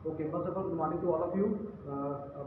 Okay, first of all, good morning to all of you.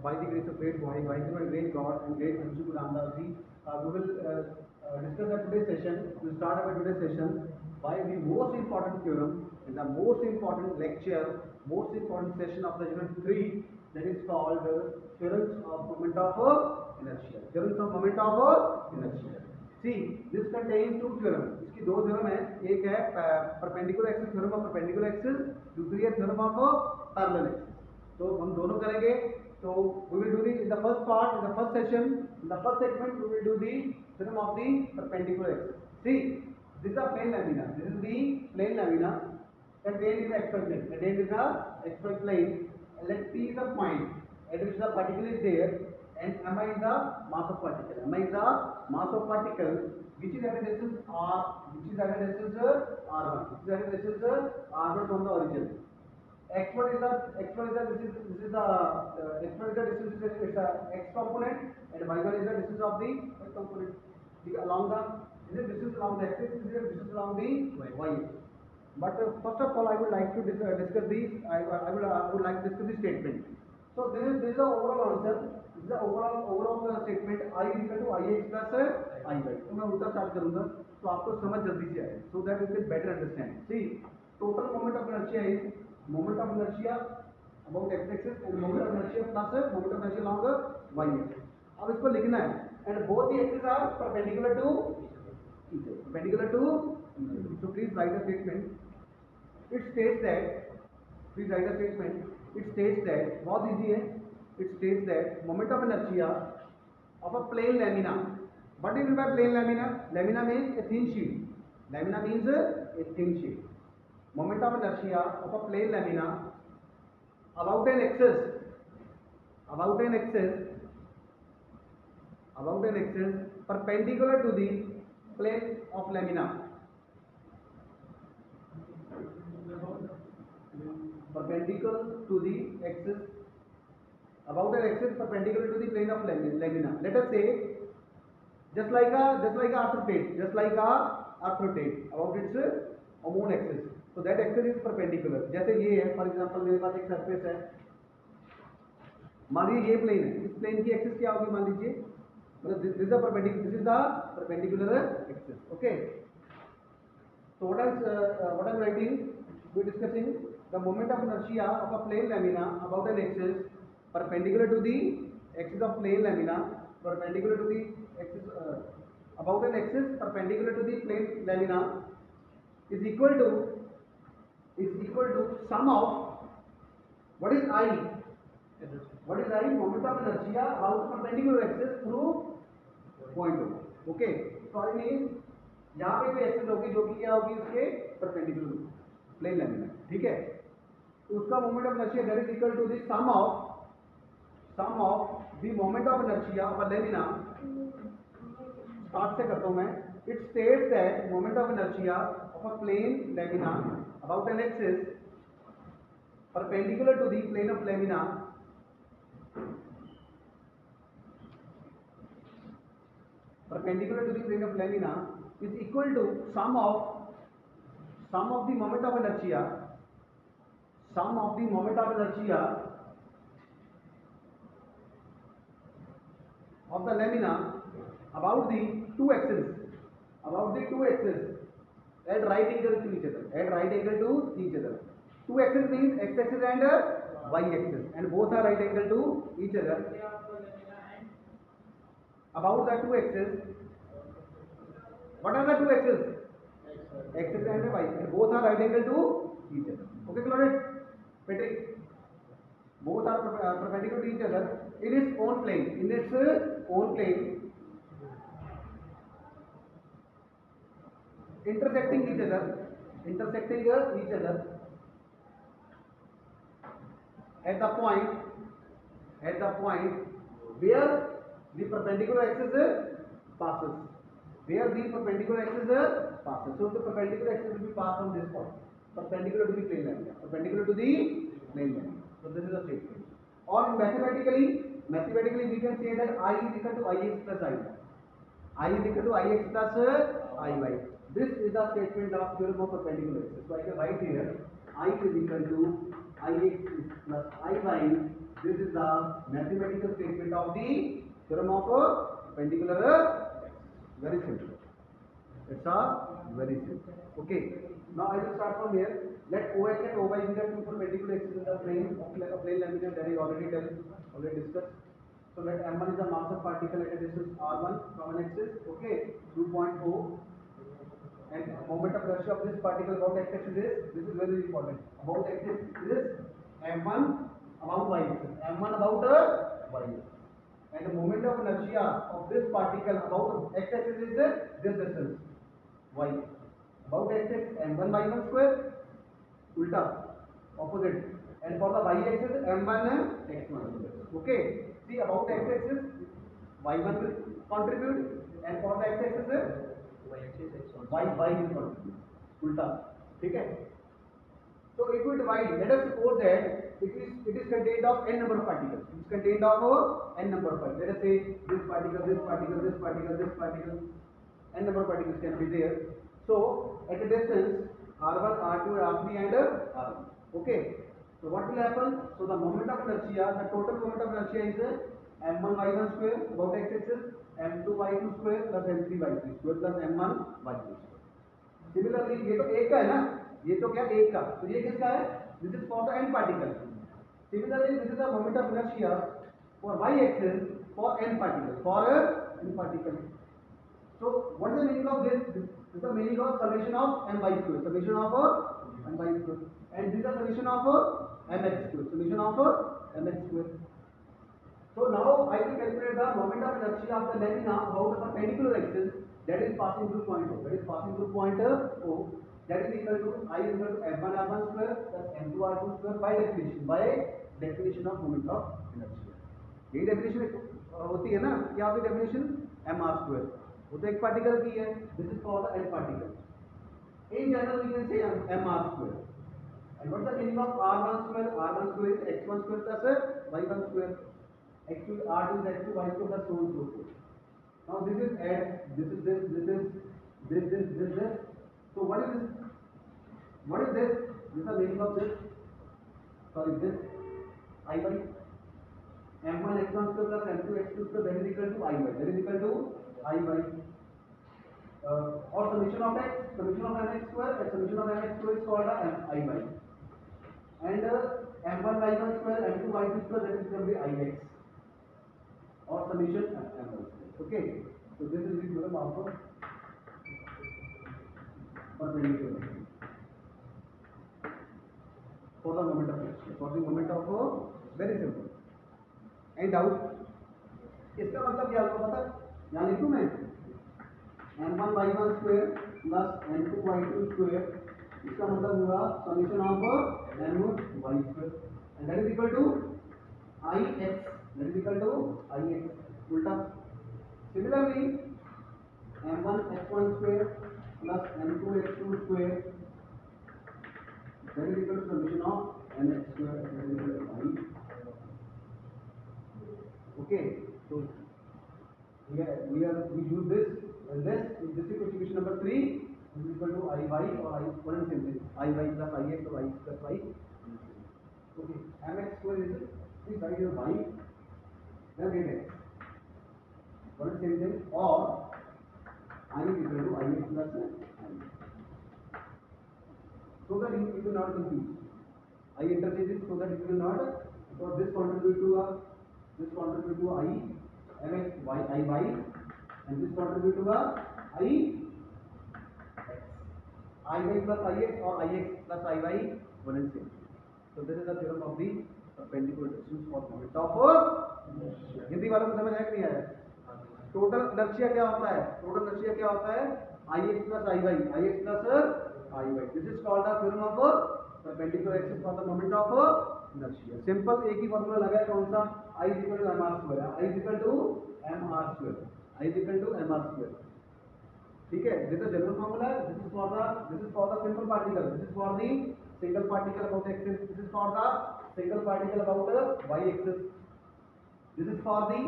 By the grace of great great God and great Hansu Guru Ramdas Ji, we will discuss our today's session. We will start our today's session by the most important theorem and the most important lecture, most important session of the unit 3, that is called theorems of moment of inertia. Theorems of moment of inertia. See, this contains two theorems. इसकी दो theorem है. एक है perpendicular axis theorem of perpendicular axis, दूसरी है theorem of parallel axis. तो हम दोनों करेंगे. तो we will do the in the first part, in the first session, in the first segment we will do the theorem of the perpendicular axis. See, this is a plane lamina. This is the plane lamina contained in the xy plane. Contained in the xy plane. Let P is a point at which the particle is there, and mi is the mass of particle. Mi is the mass of particle which is at a distance r, which is at a distance r1, which is at a distance r1 from the origin. x1 is the this is the x1 is the distance, it's a x component, and y1 is the distance of the y component. Along the this is distance along the axis, this is the distance along the y. But first of all, I would like to discuss these. I would like to discuss this statement. So this is the overall answer. This is the overall statement. I is equal to ix plus iy. तो मैं उल्टा start करूँगा तो आपको समझ जल्दी से आए. So that you can better understand. See, total moment of inertia is moment of inertia about x-axis and moment of inertia plus moment of inertia along y-axis. अब इसको लिखना है. And both the axes are perpendicular to each other. Perpendicular to each other. So please write a statement. It states that. Please write a statement. It states that. बहुत easy है. It states that moment of inertia of a plane lamina. What do you mean by plane lamina? Lamina means a thin sheet. Lamina means a thin sheet. Moment of inertia of a plane lamina about an axis perpendicular to the plane of lamina. Perpendicular to the axis, about an axis perpendicular to the plane of lamina. Let us say just like a earth rotate about its own axis. So that axis is perpendicular. जैसे ये है, for example मेरे पास एक surface है, मान लीजिए ये plane है. इस प्लेन की एक्सिस क्या होगी? मान लीजिए मतलब this is the perpendicular axis. Okay. So what I'm writing, we're discussing the moment of inertia of a plane lamina about an axis perpendicular to the axis of plane lamina, perpendicular to the axis about an axis perpendicular to the plane lamina is equal to sum of what is I? What is I? Moment of inertia about the perpendicular axis through point O. Okay. So I mean यहाँ पे कोई axis होगी जो कि क्या होगी? इसके perpendicular plane line. ठीक है. तो उसका moment of inertia that is equal to the sum of the moment of inertia of a lamina. Start से करता हूं मैं. It states that moment of inertia of a plane lamina about an axis perpendicular to the plane of lamina is equal to sum of the moment of inertia of the lamina about the two axes at right angle to each other. Two axes means x axis and y axis, and both are right angle to each other. About the two axes, what are the two axes? X axis and y, and both are right angle to each other. Okay, Claudette? Patrick? Both are perpendicular to each other in its own plane. Intersecting each other at the point where the perpendicular axis passes. So the perpendicular axis will be passed from this point, perpendicular to the plane line. So this is a statement. Or mathematically we can say that I is equal to ix plus iy. This is the statement of theorem of perpendicular axis. So I can write here I is equal to ix plus Iy. This is the mathematical statement of the theorem of perpendicular axis. Very simple. It's a very simple. Okay. Now I will start from here. Let OX and OY be the two perpendicular axes in the plane of a plane laminate that I already discussed. So let M1 is the mass of particle at a distance R1 from an axis. Okay. 2.0. And moment of inertia of this particle about x-axis is, this is very important, about x-axis is m1 about y-axis, m1 about y-axis, and the moment of inertia of this particle about x-axis is this distance y, about x-axis m1 y1 square, ulta, opposite, and for the y-axis m1 x1 square. Okay, see about x-axis y1 will contribute, and for the x-axis y will contribute, ulta, ठीक है. So if we divide, let us suppose that it is contained of n number of particles. It is contained of n number of particles. Let us say this particle, this particle, this particle, this particle, n number of particles can be there. So at a distance r1, r2, r3 and r1. Okay. So what will happen? So the moment of inertia, the total moment of inertia is m1 y1 square about x-axis, m2 y2 square plus m3 y3 square plus m1 y2 square. Similarly, ये तो एक का है ना, ये तो क्या एक का, तो ये किसका है? This is for the n particle. Similarly, this is the moment of inertia for y-axis for n particle. For n particle. So what is the meaning of this? This is the meaning of summation of m y square. Summation of m y square. And this is the summation of mx square. Summation of mx square. So now I will calculate the moment of inertia of the lamina about the perpendicular axis that is passing through point O. That is passing through point O. That is equal to I is equal to f1 r1 square plus m2 r2 square by definition of moment of inertia. यही definition होती है ना, क्या होती है definition? mr square. वो तो एक particle की है. This is for the n particle. In general we can say mr square. And what is the meaning of r1 square? R1 square is x1 square plus y1 square. X2 r2 is x2 y2 plus so on so forth. Now this is add, this is this. So what is this? What is this? This is the meaning of this. Sorry, this I by m1 x1 square plus m2 x2 square, that is equal to I by. That is equal to I by. Or summation of x, summation of mx square, and summation of mx square is called I by. And m1 y1 square, m2 y2 square, that is equal to ix. Or summation m1. Okay, so this is the theorem of perpendicular for the moment of inertia. For the moment of very simple. And doubt? इसका मतलब क्या होगा पता? यहाँ लिखूँ मैं m1 y1 square plus m2 y2 square. इसका मतलब होगा summation of m1 y square, and that is equal to ix. That is equal to ix. उल्टा. Similarly, m1 x1 square plus m2 x2 square, that is equal to summation of mx square, that is equal to I. Okay, so we use this, and this is equation number 3. This is equal to I y or I one and same thing. I y plus ix or ix plus y. Okay, mx square is this side is y. Then get x. One and same thing, or I is equal to ix plus I. So that you will not confuse. I interchange it so that you will not, because this contribute to I mx y I y, and this contribute to I x. I y plus ix or ix plus I y, one and same. So this is the theorem of the perpendicular distance for moment of Hindi वालों को समझ आया कि नहीं आया? Total inertia क्या होता है? टोटल इनर्शिया क्या होता है? ix plus I y, ix plus I y. This is called the theorem of perpendicular axis for the moment of inertia. Simple एक ही फॉर्मूला लगा है, कौन सा? I is equal to mr square. I is equal to mr square. I is equal to mr square. ठीक है? This is general formula. This is for the simple particle. This is for the single particle about axis. This is for the single particle about y axis. This is for the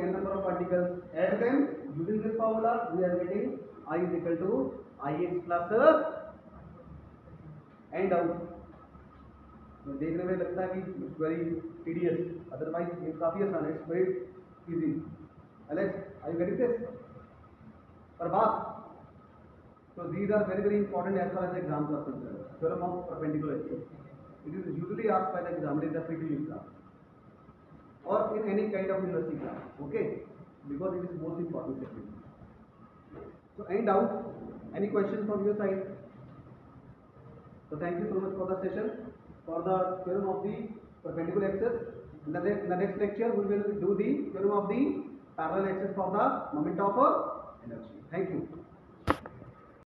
n number of particles. Add them using this formula. We are getting I is equal to ix plus and out. देखने में लगता है कि it's very tedious, otherwise ये काफ़ी आसान है, it's very easy. Alex, are you getting this? Prabhat, so these are very very important as far as the exams are concerned. Theorem of perpendicular axis. It is usually asked by the examiner in the pre exam or in any kind of university class. Okay, because it is most important section. So any doubt, any questions from your side? So thank you so much for the session for the theorem of the perpendicular axis. In the next lecture we will do the theorem of the parallel axis for the moment of energy. Thank you.